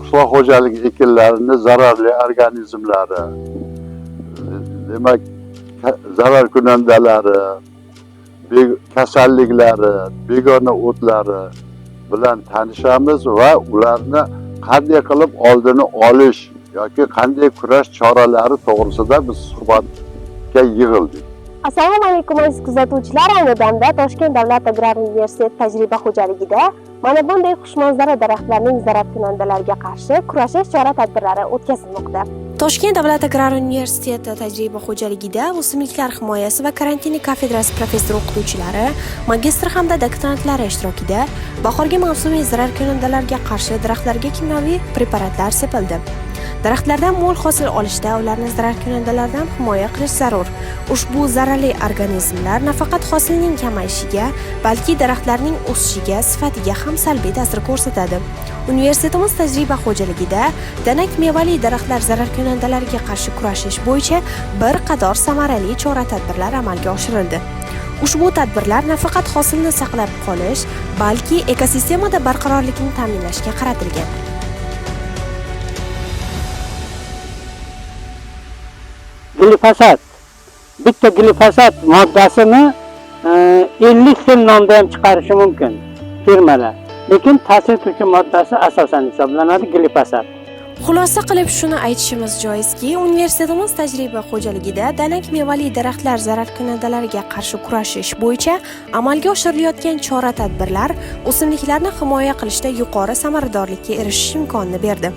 qishloq xo'jaligi ekinlarini zararli organizmlari, demak zarar kunandalari, kasalliklari, begona o'tlari bilan tanishamiz va ularni qanday qilib oldini olish yoki qanday kurash choralari to'g'risida biz suhbatga yig'ildik. Assalomu alaykum aziz kuzatuvchilar, ayni damda Toshkent davlat agrar universiteti tajriba xo'jaligida mana bunday xushmanzara daraxtlarning zararkunandalarga qarshi kurashish chora-tadbirlari o'tkazilmoqda. Toshkent davlat agrar universiteti tajriba xo'jaligida o'simliklar himoyasi va karantina kafedrasi professor-o'qituvchilari, magistr hamda doktorantlari ishtirokida bahorgi mavsumiy zararkunandalarga qarshi daraxtlarga kimyoviy preparatlar sepildi. Daraxtlardan mo'l hosil olishda ularni zararkunandalardan himoya qilish zarur. Ushbu zararli organizmlar nafaqat hosilning kamayishiga, balki daraxtlarning o'sishiga, sifatiga ham salbiy ta'sir ko'rsatadi. Universitetimiz tajriba xo'jaligida danak mevali daraxtlar zararkunandalarga qarshi kurashish bo'yicha bir qator samarali chora-tadbirlar amalga oshirildi. Ushbu tadbirlar nafaqat hosilni saqlab qolish, balki ekosistemada barqarorlikni ta'minlashga qaratilgan. Glifosat. Bitta glifosat moddasini 50 xil nomda ham chiqarishi mumkin firmalar. Lekin ta'sir etuvchi moddasi asosan hisoblanadi glifosat. Xulosa qilib shuni aytishimiz joizki, universitetimiz tajriba xo'jaligida danak mevali daraxtlar zararkunandalariga qarshi kurashish bo'yicha amalga oshirilayotgan chora-tadbirlar o'simliklarni himoya qilishda yuqori samaradorlikka erishish imkonini berdi.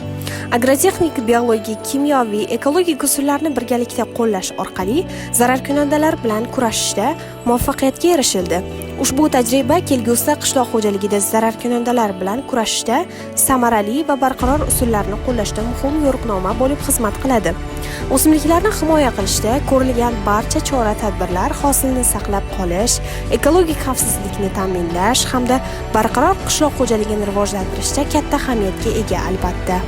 Agrotexnik, biologik, kimyoviy, ekologik usullarni birgalikda qo'llash orqali zararkunandalar bilan kurashishda muvaffaqiyatga erishildi. Ushbu tajriba kelgusida qishloq xo'jaligida zararkunandalar bilan kurashishda samarali va barqaror usullarni qo'llashda muhim yo'riqnoma bo'lib xizmat qiladi. O'simliklarni himoya qilishda ko'rilgan barcha chora-tadbirlar hosilni saqlab qolish, ekologik xavfsizlikni ta'minlash hamda barqaror qishloq xo'jaligini rivojlantirishda katta ahamiyatga ega albatta.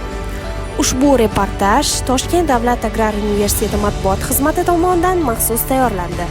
Ushbu reportaj Toshkent davlat agrar universiteti matbuot xizmati tomonidan maxsus tayyorlandi.